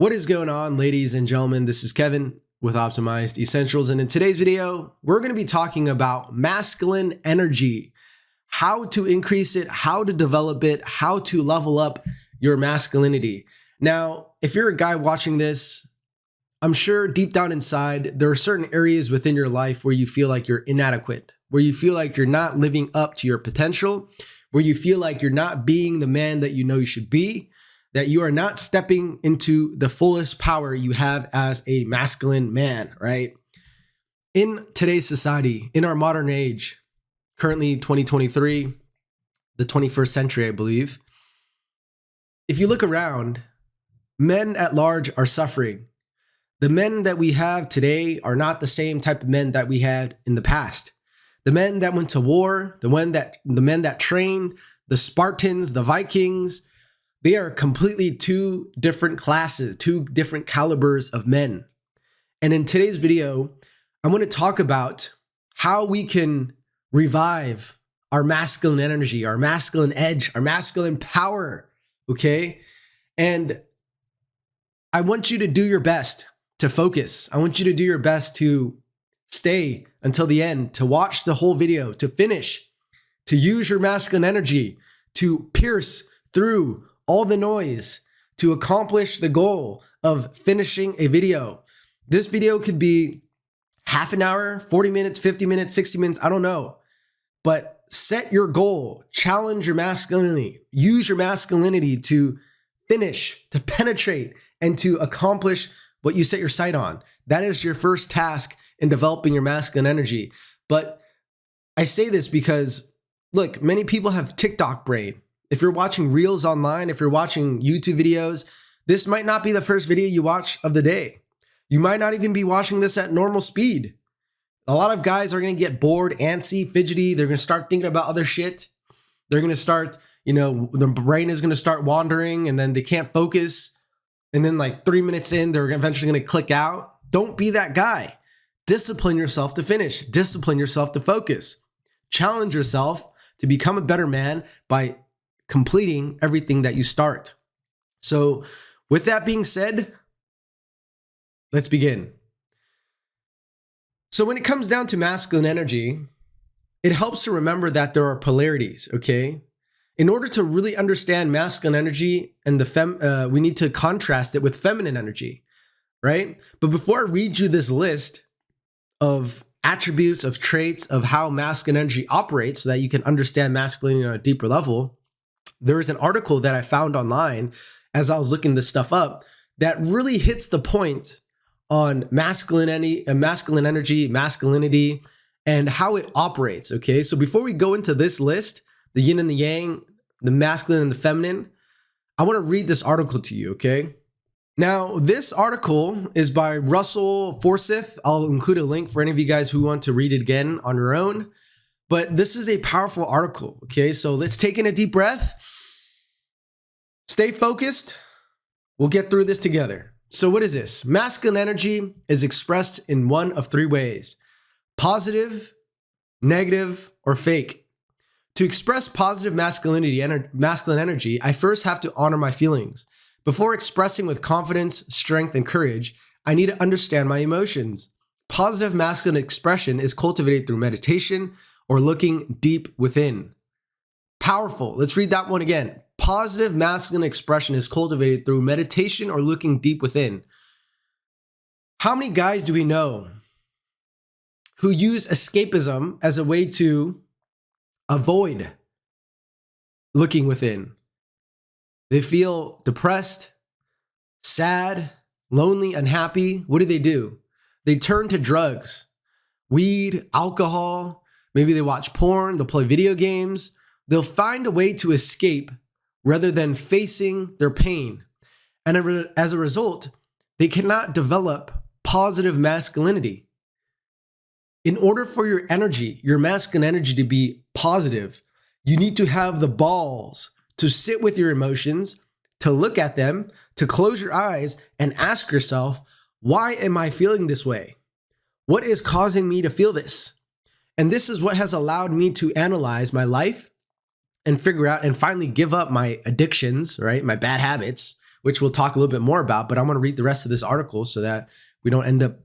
What is going on, ladies and gentlemen? This is Kevin with Optimized Essentials, and in today's video, we're going to be talking about masculine energy, how to increase it, how to develop it, how to level up your masculinity. Now, if you're a guy watching this, I'm sure deep down inside, there are certain areas within your life where you feel like you're inadequate, where you feel like you're not living up to your potential, where you feel like you're not being the man that you know you should be, that you are not stepping into the fullest power you have as a masculine man, right? In today's society, in our modern age, currently 2023, the 21st century, I believe, if you look around, men at large are suffering. The men that we have today are not the same type of men that we had in the past. The men that went to war, the men that trained, the Spartans, the Vikings, they are completely two different classes, two different calibers of men. And in today's video, I'm going to talk about how we can revive our masculine energy, our masculine edge, our masculine power, okay? And I want you to do your best to focus. I want you to do your best to stay until the end, to watch the whole video, to finish, to use your masculine energy, to pierce through all the noise, to accomplish the goal of finishing a video. This video could be half an hour, 40 minutes, 50 minutes, 60 minutes, I don't know. But set your goal, challenge your masculinity, use your masculinity to finish, to penetrate, and to accomplish what you set your sight on. That is your first task in developing your masculine energy. But I say this because, look, many people have TikTok brain. If you're watching reels online, if you're watching YouTube videos, this might not be the first video you watch of the day. You might not even be watching this at normal speed. A lot of guys are going to get bored, antsy, fidgety. They're going to start thinking about other shit. They're going to start, their brain is going to start wandering and then they can't focus. And then like 3 minutes in, they're eventually going to click out. Don't be that guy. Discipline yourself to finish. Discipline yourself to focus. Challenge yourself to become a better man by completing everything that you start. So with that being said, let's begin. So when it comes down to masculine energy, it helps to remember that there are polarities, okay? In order to really understand masculine energy and we need to contrast it with feminine energy, right? But before I read you this list of attributes, of traits, of how masculine energy operates so that you can understand masculinity on a deeper level, there is an article that I found online as I was looking this stuff up that really hits the point on masculinity, masculinity, and how it operates, okay? So before we go into this list, the yin and the yang, the masculine and the feminine, I want to read this article to you, okay? Now, this article is by Russell Forsyth. I'll include a link for any of you guys who want to read it again on your own. But this is a powerful article, okay? So let's take in a deep breath. Stay focused. We'll get through this together. So what is this? Masculine energy is expressed in one of three ways: positive, negative, or fake. To express positive masculine energy, I first have to honor my feelings. Before expressing with confidence, strength, and courage, I need to understand my emotions. Positive masculine expression is cultivated through meditation or looking deep within. Powerful. Let's read that one again. Positive masculine expression is cultivated through meditation or looking deep within. How many guys do we know who use escapism as a way to avoid looking within? They feel depressed, sad, lonely, unhappy. What do? They turn to drugs, weed, alcohol. Maybe they watch porn, they'll play video games. They'll find a way to escape rather than facing their pain. And as a result, they cannot develop positive masculinity. In order for your energy, your masculine energy to be positive, you need to have the balls to sit with your emotions, to look at them, to close your eyes and ask yourself, why am I feeling this way? What is causing me to feel this? And this is what has allowed me to analyze my life and figure out and finally give up my addictions, right? My bad habits, which we'll talk a little bit more about, but I'm going to read the rest of this article so that we don't end up,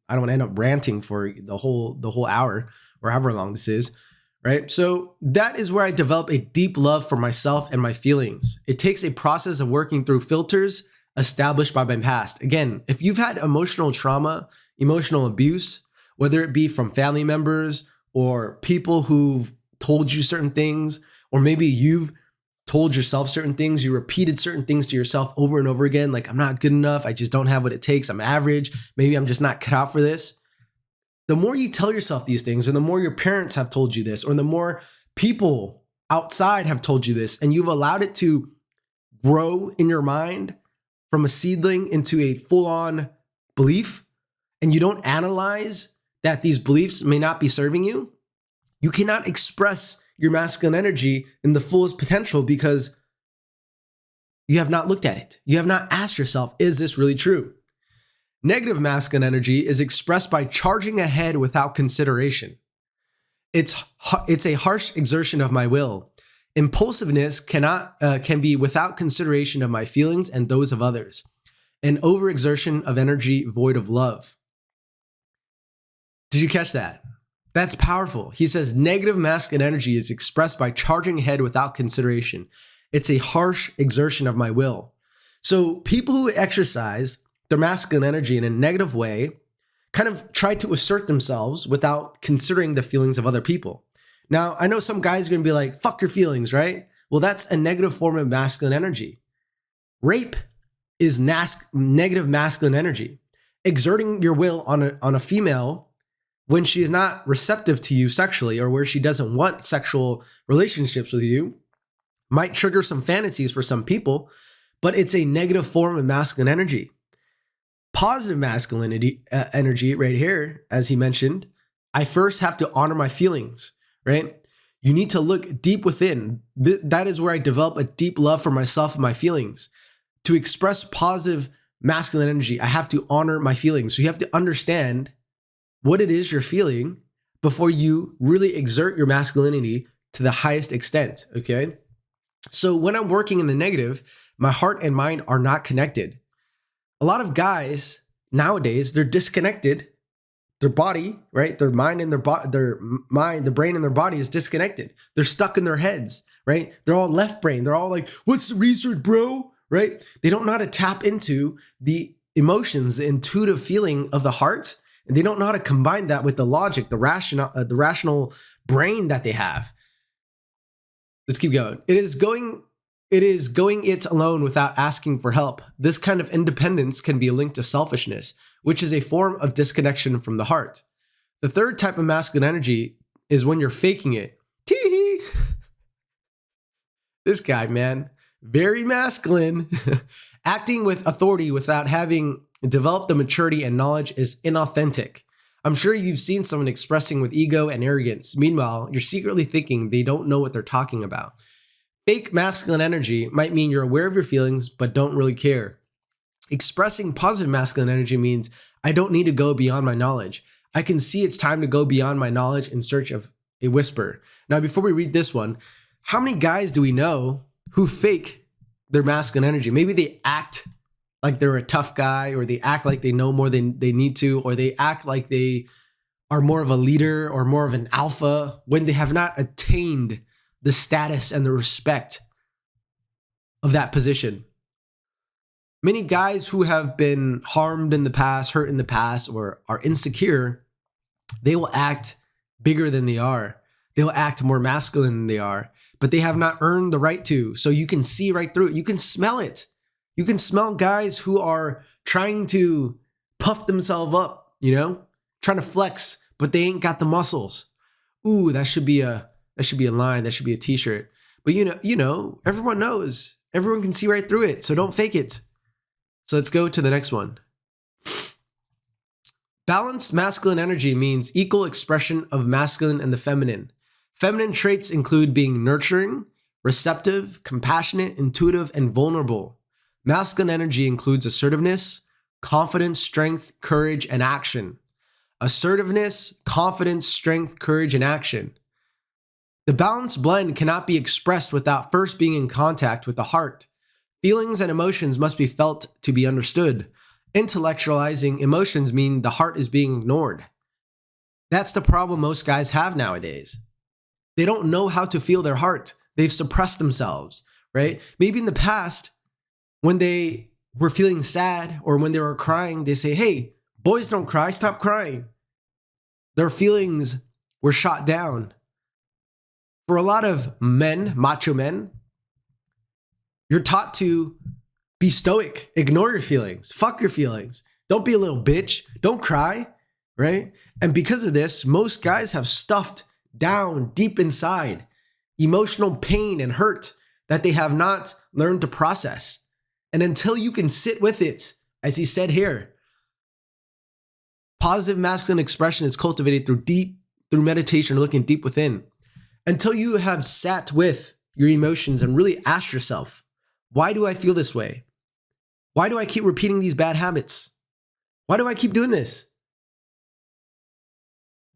I don't end up ranting for the whole hour or however long this is, right? So that is where I develop a deep love for myself and my feelings. It takes a process of working through filters established by my past. Again, if you've had emotional trauma, emotional abuse, whether it be from family members or people who've told you certain things, or maybe you've told yourself certain things, you repeated certain things to yourself over and over again, like, I'm not good enough, I just don't have what it takes, I'm average, maybe I'm just not cut out for this. The more you tell yourself these things, or the more your parents have told you this, or the more people outside have told you this, and you've allowed it to grow in your mind from a seedling into a full-on belief, and you don't analyze that these beliefs may not be serving you, you cannot express your masculine energy in the fullest potential because you have not looked at it. You have not asked yourself, is this really true? Negative masculine energy is expressed by charging ahead without consideration. It's a harsh exertion of my will. Impulsiveness can be without consideration of my feelings and those of others. An overexertion of energy void of love. Did you catch that? That's powerful. He says negative masculine energy is expressed by charging ahead without consideration. It's a harsh exertion of my will. So people who exercise their masculine energy in a negative way kind of try to assert themselves without considering the feelings of other people. Now, I know some guys are going to be like, fuck your feelings, right? Well, that's a negative form of masculine energy. Rape is negative masculine energy. Exerting your will on a female when she is not receptive to you sexually, or where she doesn't want sexual relationships with you, might trigger some fantasies for some people, but it's a negative form of masculine energy. Positive masculinity energy right here, as he mentioned, I first have to honor my feelings, right? You need to look deep within. That is where I develop a deep love for myself and my feelings. To express positive masculine energy, I have to honor my feelings. So you have to understand what it is you're feeling before you really exert your masculinity to the highest extent, okay? So when I'm working in the negative, my heart and mind are not connected. A lot of guys nowadays, they're disconnected. Their body, right? Their mind and the brain and their body is disconnected. They're stuck in their heads, right? They're all left brain. They're all like, what's the research, bro? Right? They don't know how to tap into the emotions, the intuitive feeling of the heart. And they don't know how to combine that with the logic, the rational brain that they have. Let's keep going. It is going it alone without asking for help. This kind of independence can be linked to selfishness, which is a form of disconnection from the heart. The third type of masculine energy is when you're faking it. Tee-hee. This guy, man, very masculine. Acting with authority without having developed the maturity and knowledge is inauthentic. I'm sure you've seen someone expressing with ego and arrogance. Meanwhile, you're secretly thinking they don't know what they're talking about. Fake masculine energy might mean you're aware of your feelings, but don't really care. Expressing positive masculine energy means I don't need to go beyond my knowledge. I can see it's time to go beyond my knowledge in search of a whisper. Now, before we read this one, how many guys do we know who fake their masculine energy? Maybe they act like they're a tough guy, or they act like they know more than they need to, or they act like they are more of a leader or more of an alpha when they have not attained the status and the respect of that position. Many guys who have been harmed in the past, hurt in the past, or are insecure, they will act bigger than they are. They will act more masculine than they are, but they have not earned the right to. So you can see right through it. You can smell it. You can smell guys who are trying to puff themselves up, trying to flex, but they ain't got the muscles. Ooh, that should be a line. That should be a t-shirt. But everyone knows. Everyone can see right through it. So don't fake it. So let's go to the next one. Balanced masculine energy means equal expression of masculine and the feminine. Feminine traits include being nurturing, receptive, compassionate, intuitive, and vulnerable. Masculine energy includes assertiveness, confidence, strength, courage, and action. Assertiveness, confidence, strength, courage, and action. The balanced blend cannot be expressed without first being in contact with the heart. Feelings and emotions must be felt to be understood. Intellectualizing emotions mean the heart is being ignored. That's the problem most guys have nowadays. They don't know how to feel their heart. They've suppressed themselves, right? Maybe in the past, when they were feeling sad or when they were crying, they say, hey, boys don't cry, stop crying. Their feelings were shot down. For a lot of men, macho men, you're taught to be stoic, ignore your feelings, fuck your feelings. Don't be a little bitch, don't cry, right? And because of this, most guys have stuffed down deep inside emotional pain and hurt that they have not learned to process. And until you can sit with it, as he said here, positive masculine expression is cultivated through meditation, looking deep within. Until you have sat with your emotions and really asked yourself, why do I feel this way? Why do I keep repeating these bad habits? Why do I keep doing this?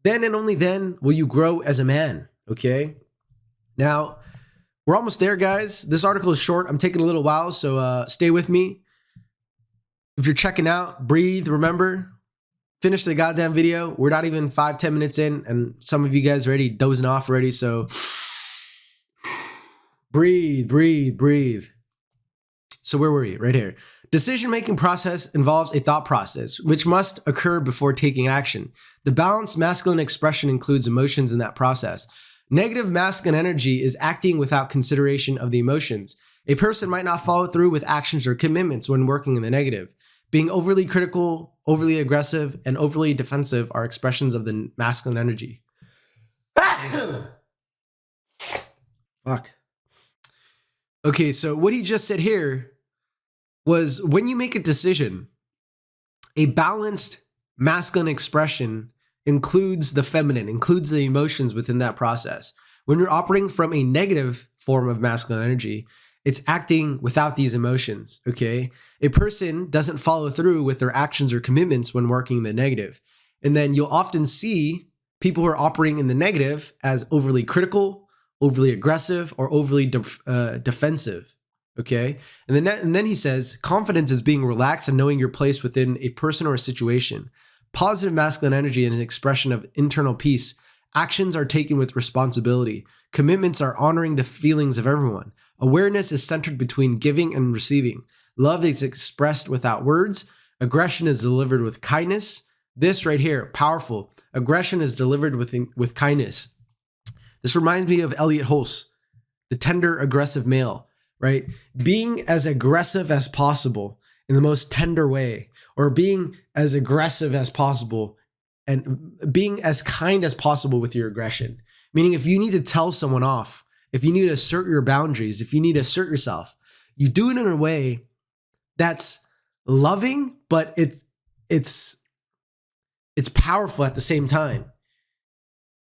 Then and only then will you grow as a man, okay? Now, we're almost there, guys. This article is short. I'm taking a little while, so stay with me. If you're checking out, breathe, remember, finish the goddamn video. We're not even 5-10 minutes in, and some of you guys are already dozing off already, so breathe, breathe, breathe. So where were we? Right here. Decision-making process involves a thought process, which must occur before taking action. The balanced masculine expression includes emotions in that process. Negative masculine energy is acting without consideration of the emotions. A person might not follow through with actions or commitments when working in the negative. Being overly critical, overly aggressive, and overly defensive are expressions of the masculine energy. Fuck. Okay, so what he just said here was when you make a decision, a balanced masculine expression includes the feminine, includes the emotions within that process. When you're operating from a negative form of masculine energy, it's acting without these emotions, okay? A person doesn't follow through with their actions or commitments when working in the negative. And then you'll often see people who are operating in the negative as overly critical, overly aggressive, or overly defensive, okay? And then he says, confidence is being relaxed and knowing your place within a person or a situation. Positive masculine energy is an expression of internal peace. Actions are taken with responsibility. Commitments are honoring the feelings of everyone. Awareness is centered between giving and receiving. Love is expressed without words. Aggression is delivered with kindness. This right here, powerful. Aggression is delivered with kindness. This reminds me of Elliot Hulse, the tender, aggressive male, right? Being as aggressive as possible in the most tender way, or being as aggressive as possible and being as kind as possible with your aggression. Meaning if you need to tell someone off, if you need to assert your boundaries, if you need to assert yourself, you do it in a way that's loving, but it's powerful at the same time.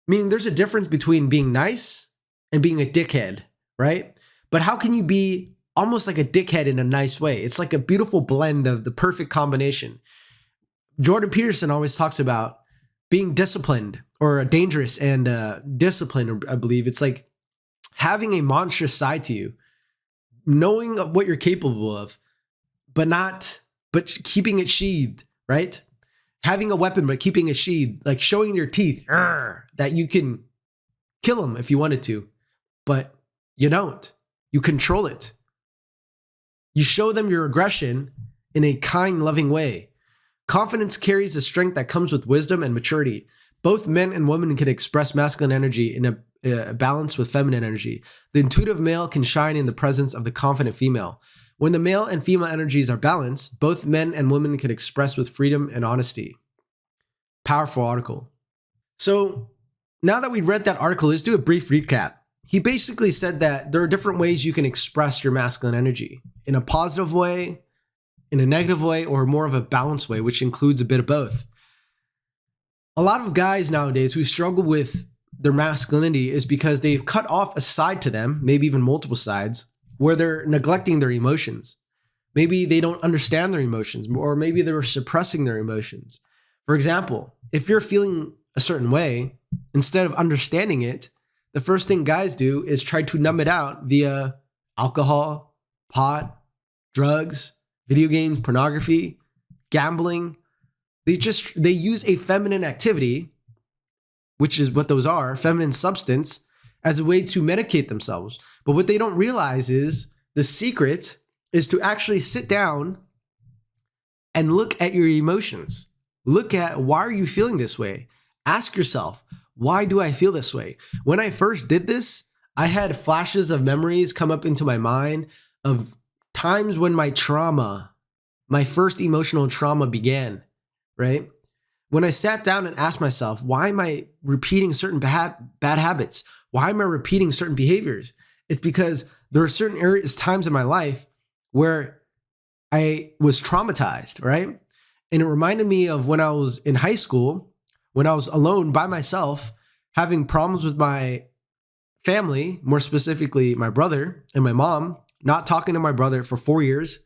Meaning there's a difference between being nice and being a dickhead, right? But how can you be almost like a dickhead in a nice way? It's like a beautiful blend of the perfect combination. Jordan Peterson always talks about being disciplined or dangerous and disciplined, I believe. It's like having a monstrous side to you, knowing what you're capable of, but keeping it sheathed, right? Having a weapon, but keeping it sheathed, like showing your teeth that you can kill them if you wanted to, but you don't. You control it. You show them your aggression in a kind, loving way. Confidence carries the strength that comes with wisdom and maturity. Both men and women can express masculine energy in a balance with feminine energy. The intuitive male can shine in the presence of the confident female. When the male and female energies are balanced, both men and women can express with freedom and honesty. Powerful article. So now that we've read that article, let's do a brief recap. He basically said that there are different ways you can express your masculine energy. In a positive way, in a negative way, or more of a balanced way, which includes a bit of both. A lot of guys nowadays who struggle with their masculinity is because they've cut off a side to them, maybe even multiple sides, where they're neglecting their emotions. Maybe they don't understand their emotions, or maybe they're suppressing their emotions. For example, if you're feeling a certain way, instead of understanding it, the first thing guys do is try to numb it out via alcohol, pot, drugs, video games, pornography, gambling. They use a feminine activity, which is what those are, feminine substance, as a way to medicate themselves. But what they don't realize is the secret is to actually sit down and look at your emotions. Look at, why are you feeling this way? Ask yourself, why do I feel this way? When I first did this, I had flashes of memories come up into my mind of times when my first emotional trauma began, right? When I sat down and asked myself, why am I repeating certain bad habits? Why am I repeating certain behaviors? It's because there are certain times in my life where I was traumatized, right? And it reminded me of when I was in high school, when I was alone by myself, having problems with my family, more specifically my brother and my mom, not talking to my brother for 4 years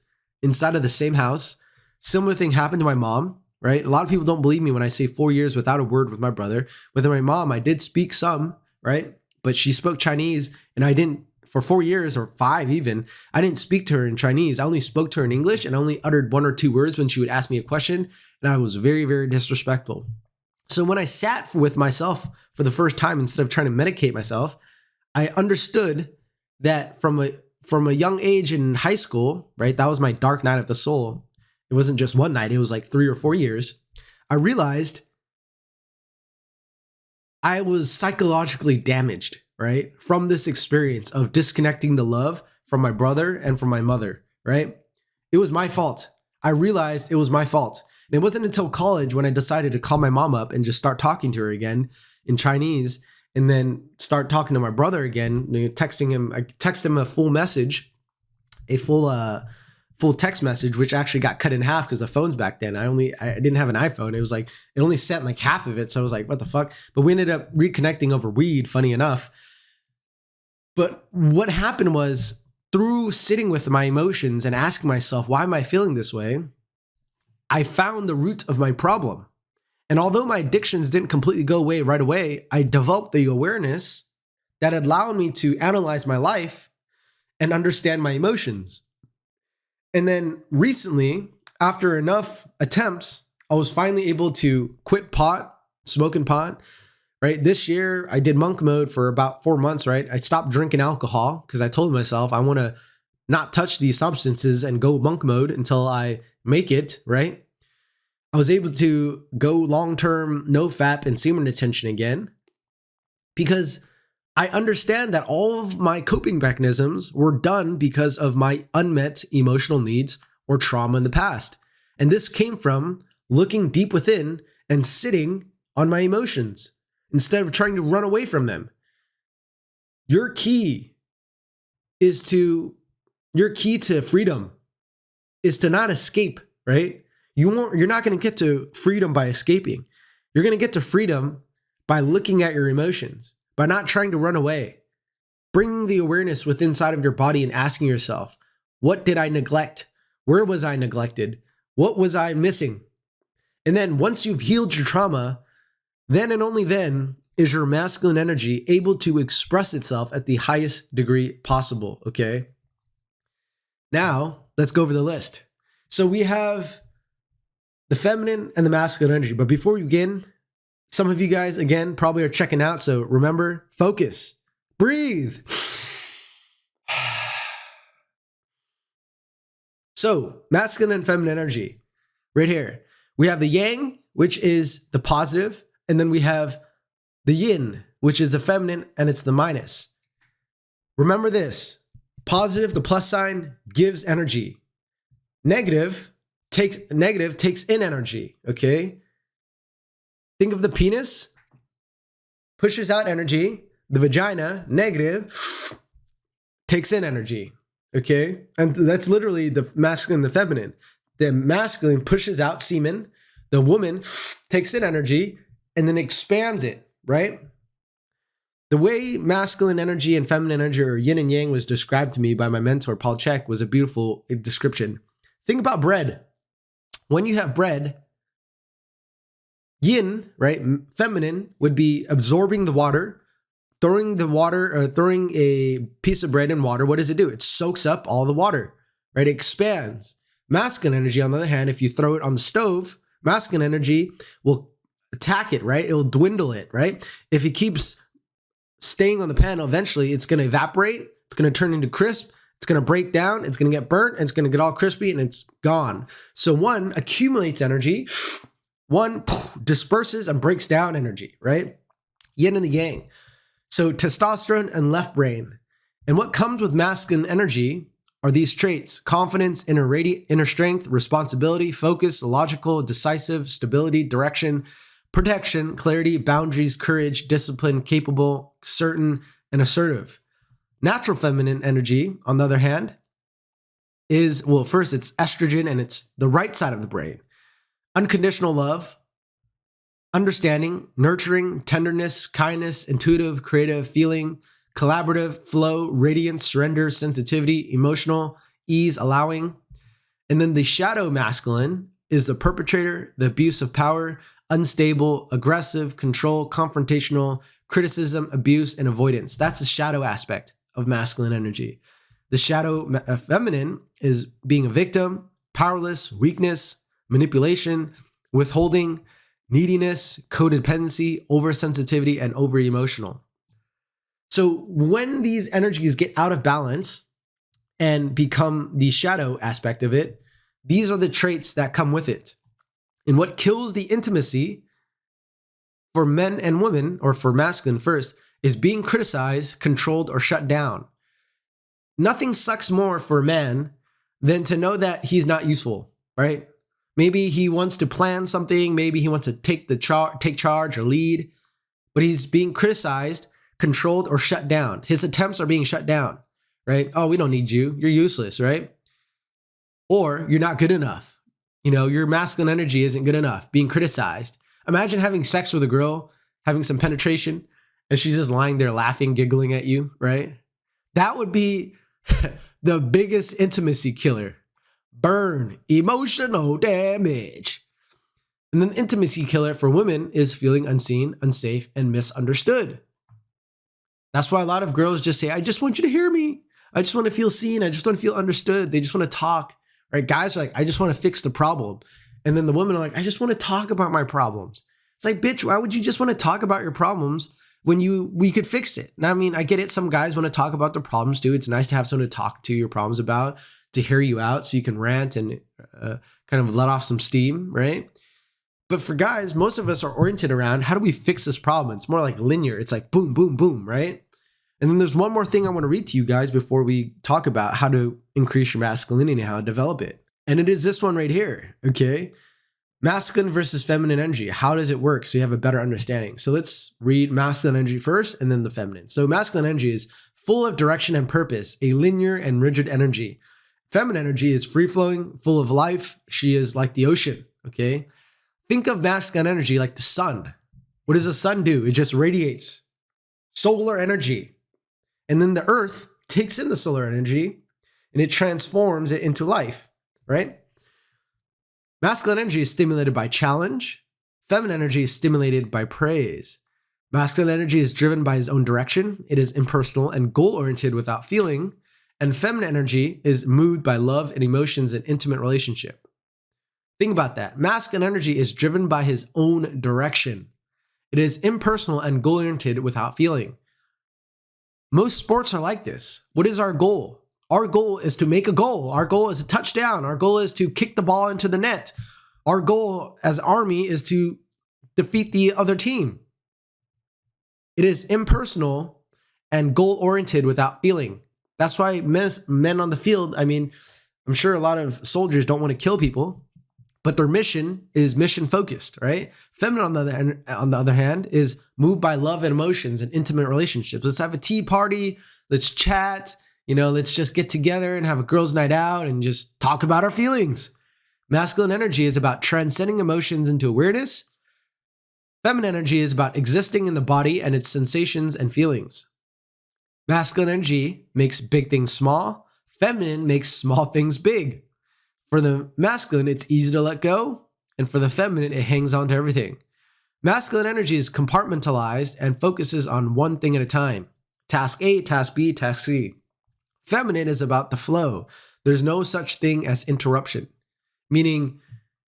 inside of the same house. Similar thing happened to my mom, right? A lot of people don't believe me when I say 4 years without a word with my brother. With my mom, I did speak some, right? But she spoke Chinese and I didn't, for 4 years or 5 even, I didn't speak to her in Chinese. I only spoke to her in English and only uttered 1 or 2 words when she would ask me a question. And I was very, very disrespectful. So when I sat with myself for the first time, instead of trying to medicate myself, I understood that from a young age in high school, right? That was my dark night of the soul. It wasn't just one night, it was like 3 or 4 years. I realized I was psychologically damaged, right? From this experience of disconnecting the love from my brother and from my mother, right? It was my fault. I realized it was my fault. And it wasn't until college when I decided to call my mom up and just start talking to her again in Chinese, and then start talking to my brother again, texting him. I text him a full message, a full text message, which actually got cut in half because the phones back then, I didn't have an iPhone. It was like, it only sent like half of it. So I was like, what the fuck? But we ended up reconnecting over weed, funny enough. But what happened was, through sitting with my emotions and asking myself, why am I feeling this way? I found the root of my problem. And although my addictions didn't completely go away right away, I developed the awareness that allowed me to analyze my life and understand my emotions. And then recently, after enough attempts, I was finally able to quit smoking pot, right? This year, I did monk mode for about 4 months, right? I stopped drinking alcohol because I told myself I want to not touch these substances and go monk mode until I make it, right? I was able to go long-term, no FAP and semen retention again because I understand that all of my coping mechanisms were done because of my unmet emotional needs or trauma in the past. And this came from looking deep within and sitting on my emotions instead of trying to run away from them. Your key to freedom is to not escape, right? You're not going to get to freedom by escaping. You're going to get to freedom by looking at your emotions, by not trying to run away. Bringing the awareness within inside of your body and asking yourself, what did I neglect? Where was I neglected? What was I missing? And then once you've healed your trauma, then and only then is your masculine energy able to express itself at the highest degree possible, okay? Now, let's go over the list. So we have the feminine and the masculine energy. But before we begin, some of you guys, again, probably are checking out. So remember, focus, breathe. So masculine and feminine energy right here. We have the yang, which is the positive. And then we have the yin, which is the feminine, and it's the minus. Remember this, positive, the plus sign, gives energy. Negative takes in energy, okay? Think of the penis, pushes out energy. The vagina, negative, takes in energy, okay? And that's literally the masculine and the feminine. The masculine pushes out semen. The woman takes in energy and then expands it, right? The way masculine energy and feminine energy, or yin and yang, was described to me by my mentor, Paul Chek, was a beautiful description. Think about bread. When you have bread, yin, right, feminine, would be absorbing the water, throwing a piece of bread in water. What does it do? It soaks up all the water, right? It expands. Masculine energy, on the other hand, if you throw it on the stove, masculine energy will attack it, right? It'll dwindle it, right? If it keeps staying on the pan, eventually it's going to evaporate. It's going to turn into crisp. It's going to break down. It's going to get burnt. And it's going to get all crispy and it's gone. So one accumulates energy. One disperses and breaks down energy, right? Yin and the yang. So testosterone and left brain. And what comes with masculine energy are these traits: confidence, inner strength, responsibility, focus, logical, decisive, stability, direction, protection, clarity, boundaries, courage, discipline, capable, certain, and assertive. Natural feminine energy, on the other hand, is, well, first it's estrogen and it's the right side of the brain. Unconditional love, understanding, nurturing, tenderness, kindness, intuitive, creative, feeling, collaborative, flow, radiance, surrender, sensitivity, emotional, ease, allowing. And then the shadow masculine is the perpetrator, the abuse of power, unstable, aggressive, control, confrontational, criticism, abuse, and avoidance. That's the shadow aspect of masculine energy. The shadow feminine is being a victim, powerless, weakness, manipulation, withholding, neediness, codependency, oversensitivity, and over-emotional. So when these energies get out of balance and become the shadow aspect of it, these are the traits that come with it. And what kills the intimacy for men and women, or for masculine first, is being criticized, controlled, or shut down. Nothing sucks more for a man than to know that he's not useful, right? Maybe he wants to plan something, maybe he wants to take charge or lead, but he's being criticized, controlled, or shut down. His attempts are being shut down, right? Oh, we don't need you. You're useless, right? Or you're not good enough. You know, your masculine energy isn't good enough, being criticized. Imagine having sex with a girl, having some penetration, and she's just lying there laughing, giggling at you, right? That would be the biggest intimacy killer. Burn, emotional damage. And then intimacy killer for women is feeling unseen, unsafe, and misunderstood. That's why a lot of girls just say, I just want you to hear me. I just want to feel seen. I just want to feel understood. They just want to talk, right? Guys are like, I just want to fix the problem. And then the women are like, I just want to talk about my problems. It's like, bitch, why would you just want to talk about your problems when we could fix it? And I mean, I get it. Some guys want to talk about their problems too. It's nice to have someone to talk to your problems about, to hear you out so you can rant and kind of let off some steam, right? But for guys, most of us are oriented around how do we fix this problem? It's more like linear. It's like boom, boom, boom, right? And then there's one more thing I want to read to you guys before we talk about how to increase your masculinity and how to develop it. And it is this one right here, okay? Masculine versus feminine energy. How does it work so you have a better understanding? So let's read masculine energy first and then the feminine. So masculine energy is full of direction and purpose, a linear and rigid energy. Feminine energy is free-flowing, full of life. She is like the ocean, okay? Think of masculine energy like the sun. What does the sun do? It just radiates solar energy. And then the earth takes in the solar energy and it transforms it into life, right? Masculine energy is stimulated by challenge. Feminine energy is stimulated by praise. Masculine energy is driven by his own direction. It is impersonal and goal-oriented without feeling. And feminine energy is moved by love and emotions and intimate relationship. Think about that. Masculine energy is driven by his own direction. It is impersonal and goal-oriented without feeling. Most sports are like this. What is our goal? Our goal is to make a goal. Our goal is a touchdown. Our goal is to kick the ball into the net. Our goal as Army is to defeat the other team. It is impersonal and goal-oriented without feeling. That's why men on the field, I mean, I'm sure a lot of soldiers don't want to kill people, but their mission is mission-focused, right? Feminine, on the other hand, is moved by love and emotions and intimate relationships. Let's have a tea party. Let's chat. You know, let's just get together and have a girls' night out and just talk about our feelings. Masculine energy is about transcending emotions into awareness. Feminine energy is about existing in the body and its sensations and feelings. Masculine energy makes big things small. Feminine makes small things big. For the masculine, it's easy to let go. And for the feminine, it hangs on to everything. Masculine energy is compartmentalized and focuses on one thing at a time. Task A, task B, task C. Feminine is about the flow, There's no such thing as interruption. Meaning,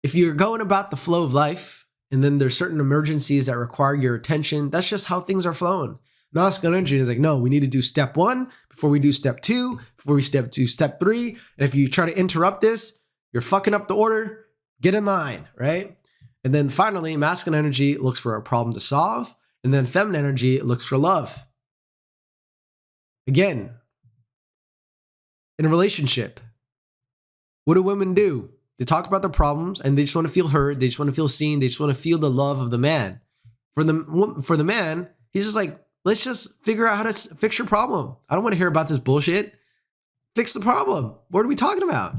if you're going about the flow of life and then there's certain emergencies that require your attention, that's just how things are flowing. Masculine energy is like, no, we need to do step 1 before we do step 2, before we step 2, step 3. And if you try to interrupt this, you're fucking up the order. Get in line, right? And then finally, masculine energy looks for a problem to solve. And then feminine energy looks for love. Again, in a relationship, what do women do? They talk about their problems and they just want to feel heard. They just want to feel seen. They just want to feel the love of the man. For the man, he's just like, let's just figure out how to fix your problem. I don't want to hear about this bullshit. Fix the problem. What are we talking about?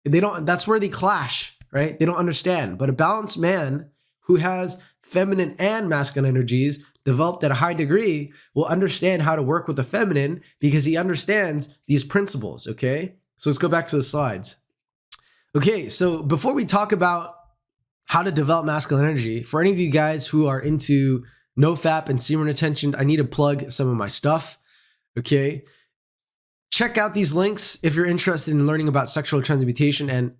They don't. That's where they clash, right? They don't understand. But a balanced man who has feminine and masculine energies developed at a high degree will understand how to work with the feminine because he understands these principles, okay? So let's go back to the slides. Okay, so before we talk about how to develop masculine energy, for any of you guys who are into NoFap and semen retention, I need to plug some of my stuff, okay? Check out these links if you're interested in learning about sexual transmutation and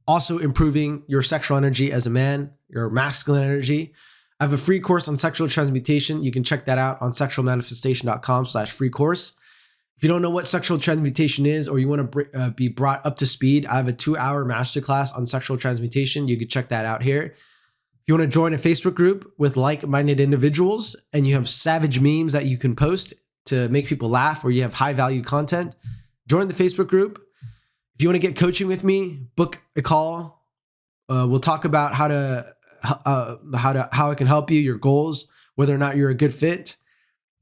also improving your sexual energy as a man, your masculine energy. I have a free course on sexual transmutation. You can check that out on sexualmanifestation.com/free course. If you don't know what sexual transmutation is or you want to be brought up to speed, I have a 2-hour masterclass on sexual transmutation. You can check that out here. If you want to join a Facebook group with like-minded individuals and you have savage memes that you can post to make people laugh or you have high-value content, join the Facebook group. If you want to get coaching with me, book a call. We'll talk about how I can help you, your goals, whether or not you're a good fit.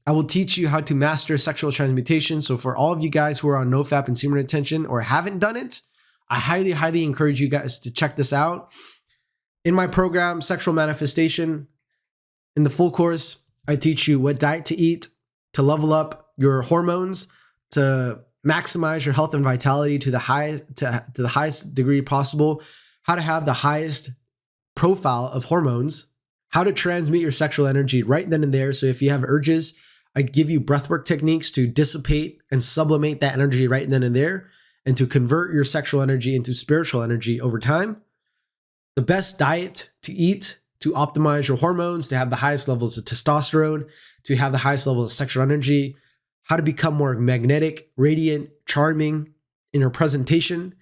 I will teach you how to master sexual transmutation. So for all of you guys who are on NoFap and semen retention or haven't done it, I highly, highly encourage you guys to check this out. In my program, Sexual Manifestation, in the full course, I teach you what diet to eat to level up your hormones, to maximize your health and vitality to the highest degree possible, how to have the highest profile of hormones, how to transmute your sexual energy right then and there. So if you have urges, I give you breathwork techniques to dissipate and sublimate that energy right then and there and to convert your sexual energy into spiritual energy over time. The best diet to eat to optimize your hormones, to have the highest levels of testosterone, to have the highest levels of sexual energy, how to become more magnetic, radiant, charming in your presentation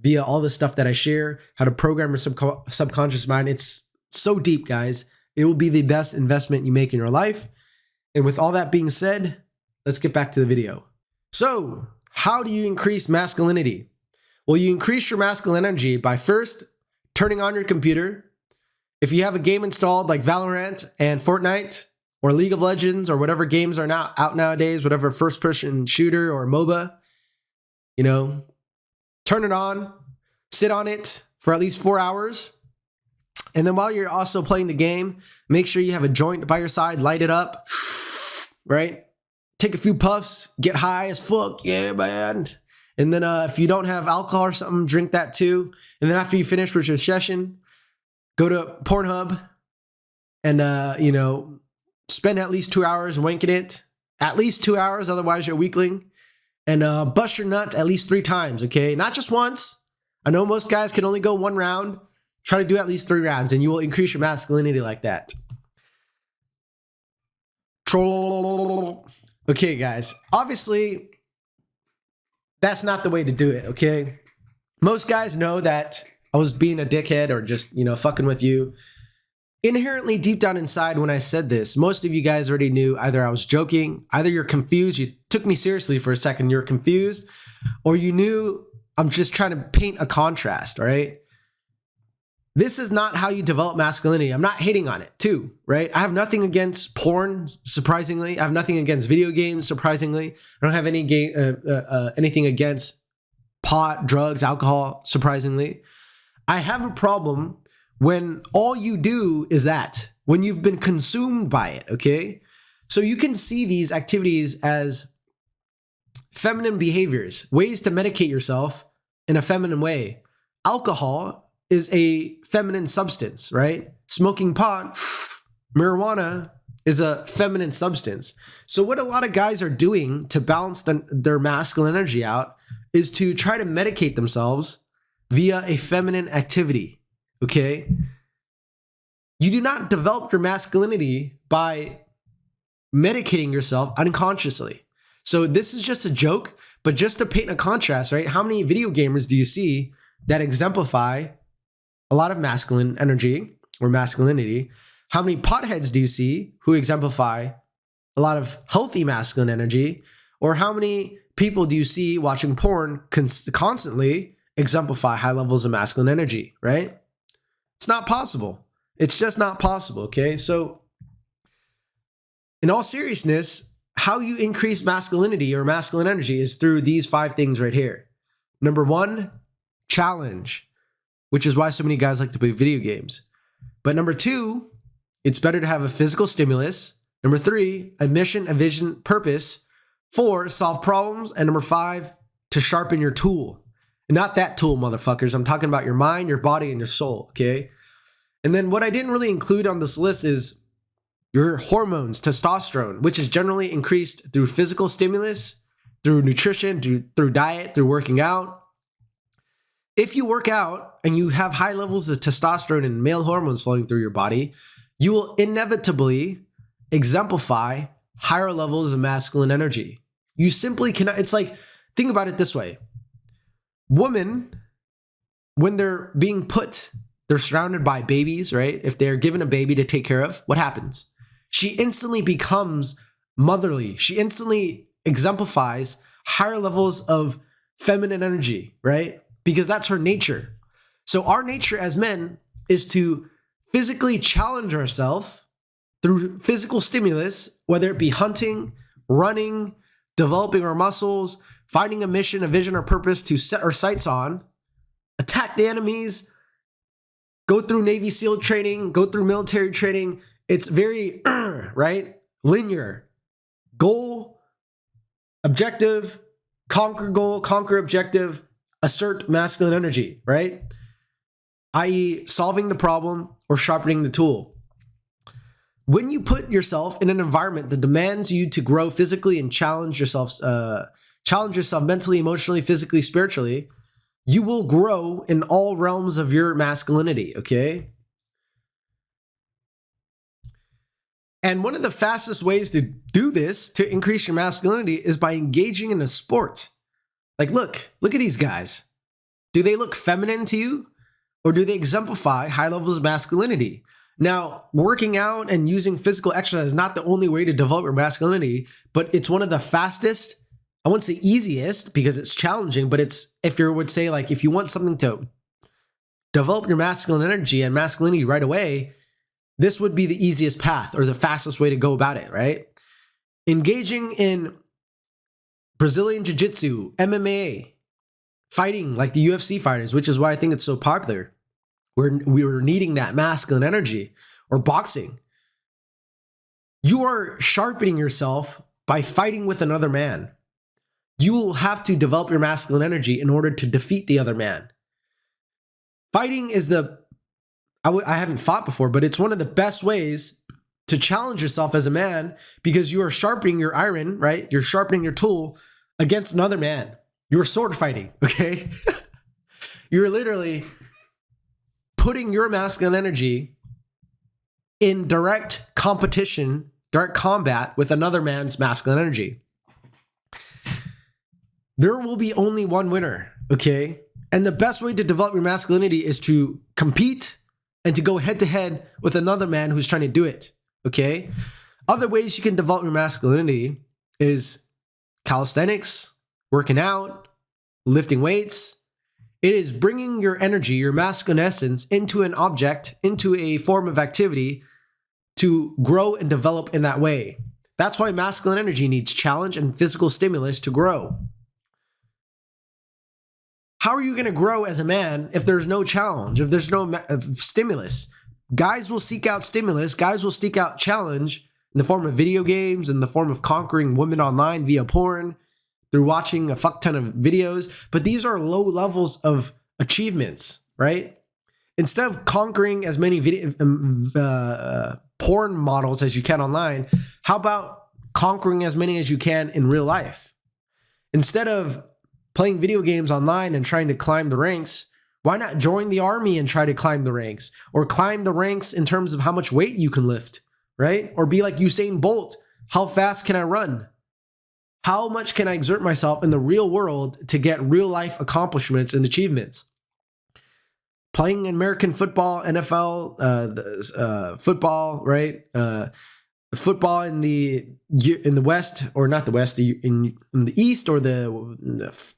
via all the stuff that I share, how to program your subconscious mind. It's so deep, guys. It will be the best investment you make in your life. And with all that being said, let's get back to the video. So, how do you increase masculinity? Well, you increase your masculine energy by first turning on your computer. If you have a game installed like Valorant and Fortnite or League of Legends or whatever games are now out nowadays, whatever first-person shooter or MOBA, turn it on, sit on it for at least 4 hours. And then while you're also playing the game, make sure you have a joint by your side, light it up, right? Take a few puffs, get high as fuck, yeah, man. And then if you don't have alcohol or something, drink that too. And then after you finish with your session, go to Pornhub and, spend at least 2 hours wanking it. At least 2 hours, otherwise you're a weakling. And bust your nut at least 3 times, okay? Not just once. I know most guys can only go 1 round. Try to do at least 3 rounds and you will increase your masculinity like that. Troll. Okay, guys. Obviously, that's not the way to do it, okay? Most guys know that I was being a dickhead or just, fucking with you. Inherently deep down inside when I said this, most of you guys already knew either I was joking, either you're confused, you took me seriously for a second, you're confused, or you knew I'm just trying to paint a contrast, all right? This is not how you develop masculinity. I'm not hating on it too, right? I have nothing against porn, surprisingly. I have nothing against video games, surprisingly. I don't have anything against pot, drugs, alcohol, surprisingly. I have a problem when all you do is that, when you've been consumed by it, okay? So you can see these activities as feminine behaviors, ways to medicate yourself in a feminine way. Alcohol is a feminine substance, right? Smoking pot, marijuana is a feminine substance. So what a lot of guys are doing to balance their masculine energy out is to try to medicate themselves via a feminine activity, okay? You do not develop your masculinity by medicating yourself unconsciously. So this is just a joke, but just to paint a contrast, right? How many video gamers do you see that exemplify a lot of masculine energy or masculinity? How many potheads do you see who exemplify a lot of healthy masculine energy? Or how many people do you see watching porn constantly exemplify high levels of masculine energy, right? It's not possible. It's just not possible, okay? So in all seriousness, how you increase masculinity or masculine energy is through these 5 things right here. Number 1, challenge, which is why so many guys like to play video games. But number 2, it's better to have a physical stimulus. Number 3, a mission, a vision, purpose. 4, solve problems. And number 5, to sharpen your tool. And not that tool, motherfuckers. I'm talking about your mind, your body, and your soul, okay? And then what I didn't really include on this list is your hormones, testosterone, which is generally increased through physical stimulus, through nutrition, through diet, through working out. If you work out and you have high levels of testosterone and male hormones flowing through your body, you will inevitably exemplify higher levels of masculine energy. You simply cannot. It's like, think about it this way. Women, when they're being they're surrounded by babies, right? If they're given a baby to take care of, what happens? She instantly becomes motherly. She instantly exemplifies higher levels of feminine energy, right? Because that's her nature. So our nature as men is to physically challenge ourselves through physical stimulus, whether it be hunting, running, developing our muscles, finding a mission, a vision, or purpose to set our sights on, attack the enemies, go through Navy SEAL training, go through military training. It's very, right? Linear. Goal, objective, conquer goal, conquer objective, assert masculine energy, right? i.e. solving the problem or sharpening the tool. When you put yourself in an environment that demands you to grow physically and challenge yourself mentally, emotionally, physically, spiritually, you will grow in all realms of your masculinity, okay? And one of the fastest ways to do this, to increase your masculinity, is by engaging in a sport. Like, look at these guys. Do they look feminine to you? Or do they exemplify high levels of masculinity? Now, working out and using physical exercise is not the only way to develop your masculinity, but it's one of the fastest, I wouldn't say easiest because it's challenging, but it's, if you would say, like, if you want something to develop your masculine energy and masculinity right away, this would be the easiest path or the fastest way to go about it, right? Engaging in Brazilian Jiu-Jitsu, MMA, fighting like the UFC fighters, which is why I think it's so popular. We were needing that masculine energy, or boxing. You are sharpening yourself by fighting with another man. You will have to develop your masculine energy in order to defeat the other man. Fighting is I haven't fought before, but it's one of the best ways to challenge yourself as a man, because you are sharpening your iron, right? You're sharpening your tool against another man. You're sword fighting, okay? You're literally putting your masculine energy in direct competition, direct combat with another man's masculine energy. There will be only one winner, okay? And the best way to develop your masculinity is to compete and to go head to head with another man who's trying to do it, okay? Other ways you can develop your masculinity is calisthenics, working out, lifting weights. It is bringing your energy, your masculine essence, into an object, into a form of activity to grow and develop in that way. That's why masculine energy needs challenge and physical stimulus to grow. How are you going to grow as a man if there's no challenge, if there's no stimulus? Guys will seek out stimulus. Guys will seek out challenge in the form of video games, in the form of conquering women online via porn, through watching a fuck ton of videos. But these are low levels of achievements, right? Instead of conquering as many porn models as you can online, how about conquering as many as you can in real life? Instead of playing video games online and trying to climb the ranks, why not join the army and try to climb the ranks, or climb the ranks in terms of how much weight you can lift, right? Or be like Usain Bolt. How fast can I run? How much can I exert myself in the real world to get real life accomplishments and achievements? Playing American football, NFL, football, right? Football in the West, or not the West, in the East, or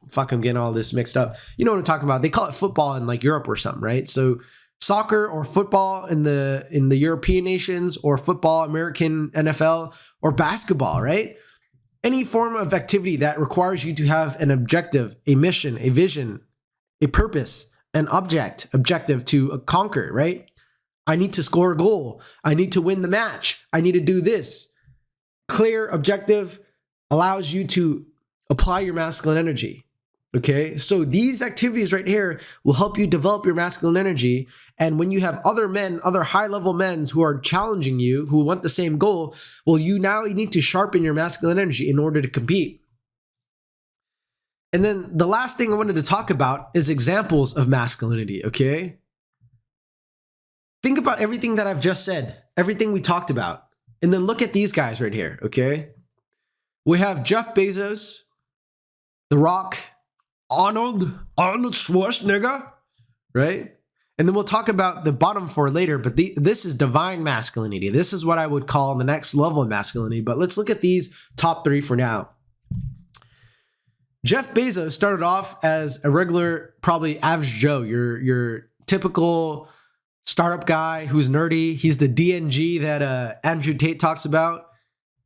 fuck, I'm getting all this mixed up. You know what I'm talking about? They call it football in like Europe or something, right? So soccer or football in the European nations, or football, American NFL, or basketball, right? Any form of activity that requires you to have an objective, a mission, a vision, a purpose, an objective to conquer, right? I need to score a goal. I need to win the match. I need to do this. Clear objective allows you to apply your masculine energy. Okay, so these activities right here will help you develop your masculine energy. And when you have other men, other high-level men who are challenging you, who want the same goal, well, you need to sharpen your masculine energy in order to compete. And then the last thing I wanted to talk about is examples of masculinity, okay? Think about everything that I've just said, everything we talked about, and then look at these guys right here, okay? We have Jeff Bezos, The Rock, Arnold Schwarzenegger, right? And then we'll talk about the bottom four later, but this is divine masculinity. This is what I would call the next level of masculinity, but let's look at these top three for now. Jeff Bezos started off as a regular, probably average Joe, your typical startup guy who's nerdy. He's the DNG that Andrew Tate talks about,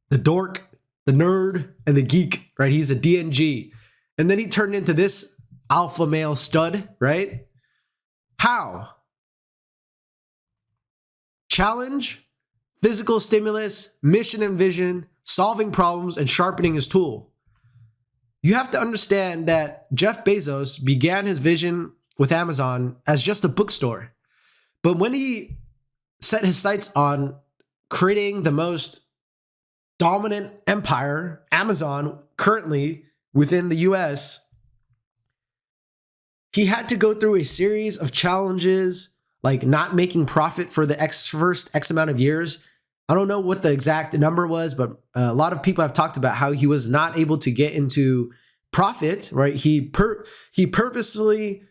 the dork, the nerd, and the geek, right? He's a DNG. And then he turned into this alpha male stud, right? How? Challenge, physical stimulus, mission and vision, solving problems, and sharpening his tool. You have to understand that Jeff Bezos began his vision with Amazon as just a bookstore. But when he set his sights on creating the most dominant empire, Amazon, currently within the US, he had to go through a series of challenges, like not making profit for the first X amount of years. I don't know what the exact number was, but a lot of people have talked about how he was not able to get into profit, right? He purposefully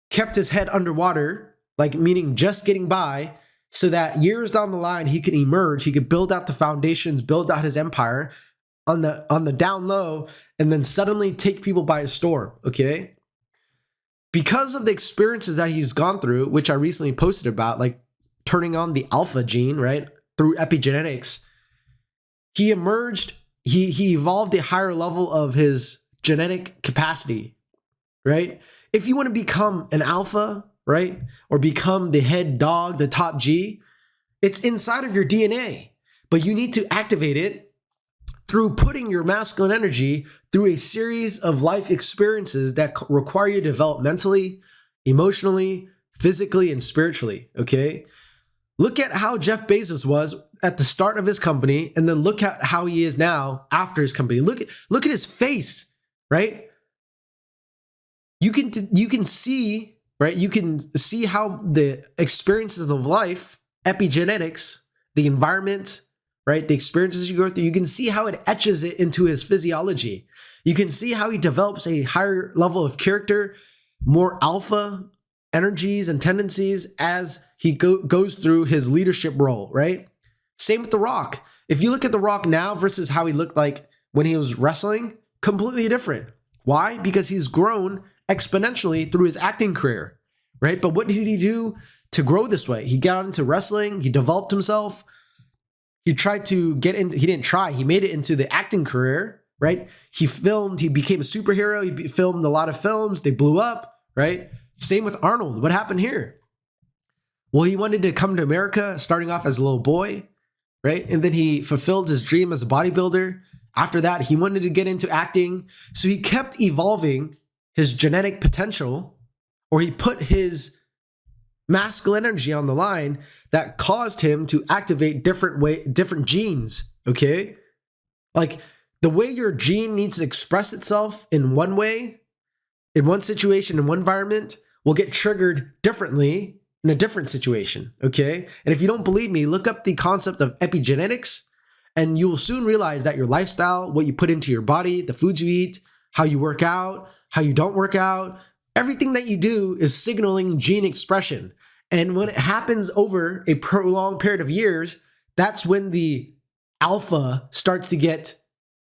kept his head underwater, like meaning just getting by, so that years down the line he could emerge, he could build out the foundations, build out his empire on the down low, and then suddenly take people by storm, okay? Because of the experiences that he's gone through, which I recently posted about, like turning on the alpha gene, right, through epigenetics, he emerged, he evolved a higher level of his genetic capacity, right? If you want to become an alpha, right, or become the head dog, the top G, it's inside of your DNA, but you need to activate it through putting your masculine energy through a series of life experiences that require you to develop mentally, emotionally, physically, and spiritually, okay? Look at how Jeff Bezos was at the start of his company, and then look at how he is now after his company. Look at his face, right? You can see, right? You can see how the experiences of life, epigenetics, the environment, right? The experiences you go through, you can see how it etches it into his physiology. You can see how he develops a higher level of character, more alpha energies and tendencies as he goes through his leadership role, right? Same with The Rock. If you look at The Rock now versus how he looked like when he was wrestling, completely different. Why? Because he's grown exponentially through his acting career, right? But what did he do to grow this way? He got into wrestling, he developed himself. He tried to get into, he didn't try, he made it into the acting career, right? He became a superhero, he filmed a lot of films, they blew up, right? Same with Arnold. What happened here? Well, he wanted to come to America starting off as a little boy, right? And then he fulfilled his dream as a bodybuilder. After that, he wanted to get into acting. So he kept evolving his genetic potential, or he put his masculine energy on the line that caused him to activate different genes, okay? Like The way your gene needs to express itself in one way, in one situation, in one environment, will get triggered differently in a different situation, okay? And if you don't believe me, look up the concept of epigenetics, and you will soon realize that your lifestyle, what you put into your body, the foods you eat, how you work out, how you don't work out, everything that you do is signaling gene expression. And when it happens over a prolonged period of years, that's when the alpha starts to get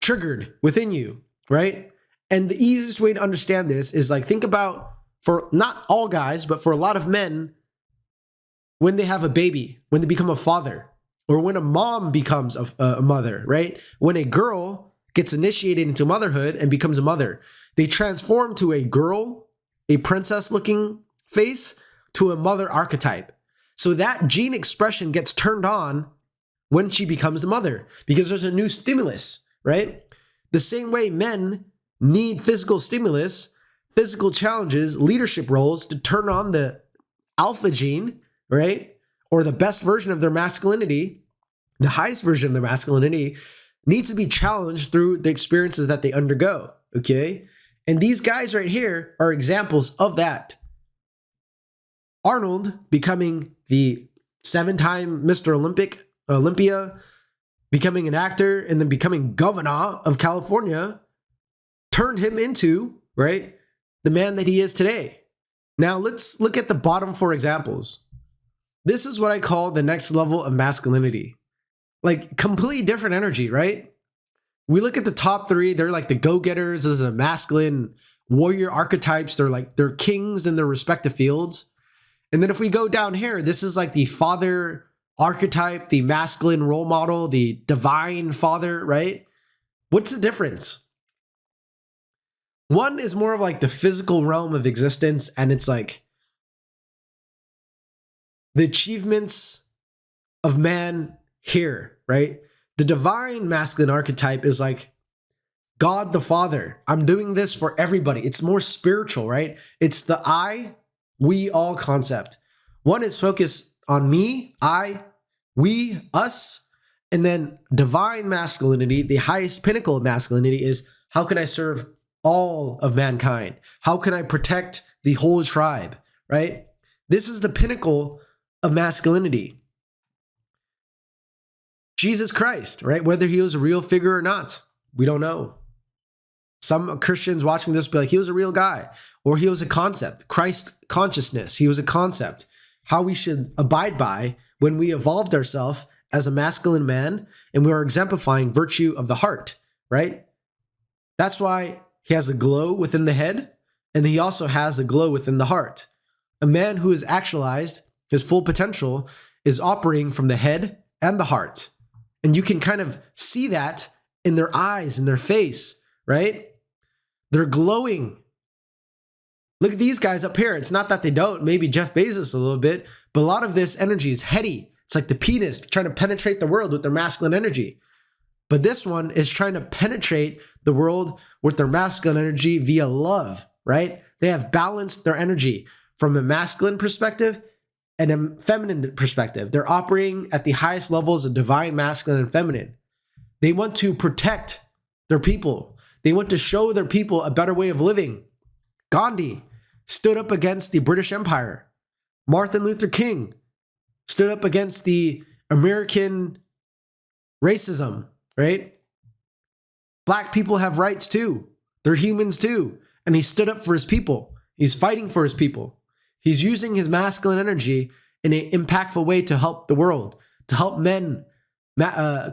triggered within you, right? And the easiest way to understand this is like, think about, for not all guys, but for a lot of men, when they have a baby, when they become a father, or when a mom becomes a mother, right? When a girl gets initiated into motherhood and becomes a mother, they transform to a girl, a princess looking face, to a mother archetype. So that gene expression gets turned on when she becomes the mother, because there's a new stimulus, right? The same way men need physical stimulus, physical challenges, leadership roles to turn on the alpha gene, right? Or the best version of their masculinity, the highest version of their masculinity needs to be challenged through the experiences that they undergo, okay? And these guys right here are examples of that. Arnold becoming the 7-time Mr. Olympia, becoming an actor, and then becoming governor of California turned him into, right, the man that he is today. Now let's look at the bottom 4 examples. This is what I call the next level of masculinity. Like, completely different energy, right? We look at the top 3, they're like the go-getters, those are masculine warrior archetypes. They're kings in their respective fields. And then if we go down here, this is like the father archetype, the masculine role model, the divine father, right? What's the difference? One is more of like the physical realm of existence, and it's like the achievements of man here, right? The divine masculine archetype is like God the Father. I'm doing this for everybody. It's more spiritual, right? It's the I, we, all concept. One is focused on me, I, we, us. And then divine masculinity, the highest pinnacle of masculinity, is how can I serve all of mankind? How can I protect the whole tribe, right? This is the pinnacle of masculinity. Jesus Christ, right? Whether he was a real figure or not, we don't know. Some Christians watching this be like, he was a real guy, or he was a concept. Christ consciousness, he was a concept. How we should abide by when we evolved ourselves as a masculine man and we are exemplifying virtue of the heart, right? That's why he has a glow within the head, and he also has a glow within the heart. A man who is actualized, his full potential, is operating from the head and the heart. And you can kind of see that in their eyes, in their face, right? They're glowing. Look at these guys up here. It's not that they don't, maybe Jeff Bezos a little bit, but a lot of this energy is heady. It's like the penis trying to penetrate the world with their masculine energy. But this one is trying to penetrate the world with their masculine energy via love, right? They have balanced their energy from a masculine perspective and a feminine perspective. They're operating at the highest levels of divine, masculine, and feminine. They want to protect their people. They want to show their people a better way of living. Gandhi stood up against the British Empire. Martin Luther King stood up against the American racism, right? Black people have rights too. They're humans too. And he stood up for his people. He's fighting for his people. He's using his masculine energy in an impactful way to help the world, to help men,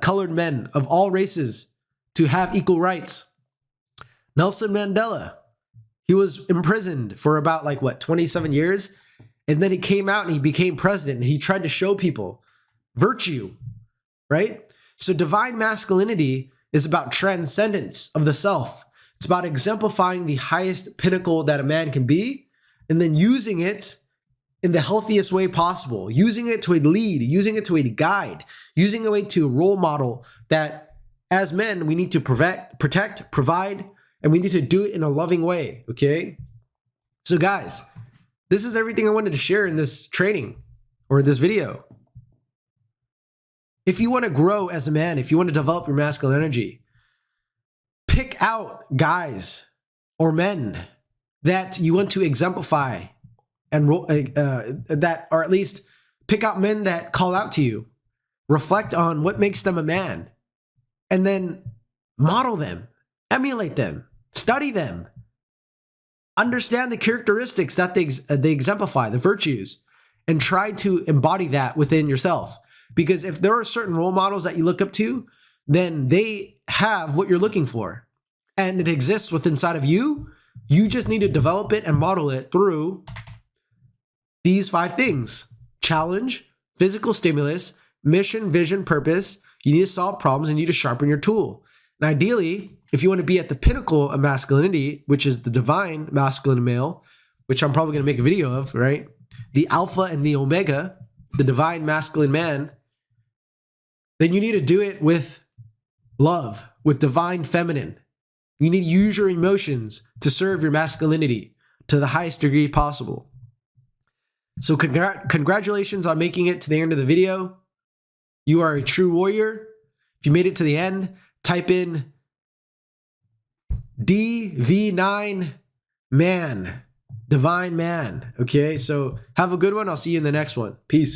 colored men of all races, to have equal rights. Nelson Mandela, he was imprisoned for about 27 years. And then he came out and he became president. And he tried to show people virtue, right? So divine masculinity is about transcendence of the self. It's about exemplifying the highest pinnacle that a man can be, and then using it in the healthiest way possible, using it to a lead, using it to a guide, using a way to role model that as men, we need to protect, provide, and we need to do it in a loving way, okay? So guys, this is everything I wanted to share in this training or this video. If you want to grow as a man, if you want to develop your masculine energy, pick out guys or men that you want to exemplify and that, or at least pick out men that call out to you. Reflect on what makes them a man, and then model them, emulate them, study them, understand the characteristics that they exemplify, the virtues, and try to embody that within yourself. Because if there are certain role models that you look up to, then they have what you're looking for, and it exists within inside of you. You just need to develop it and model it through these 5 things: challenge, physical stimulus, mission, vision, purpose. You need to solve problems and you need to sharpen your tool. And ideally, if you want to be at the pinnacle of masculinity, which is the divine masculine male, which I'm probably going to make a video of, right? The alpha and the omega, the divine masculine man, then you need to do it with love, with divine feminine. You need to use your emotions to serve your masculinity to the highest degree possible. So congratulations on making it to the end of the video. You are a true warrior. If you made it to the end, type in DV9 man, divine man. Okay, so have a good one. I'll see you in the next one. Peace.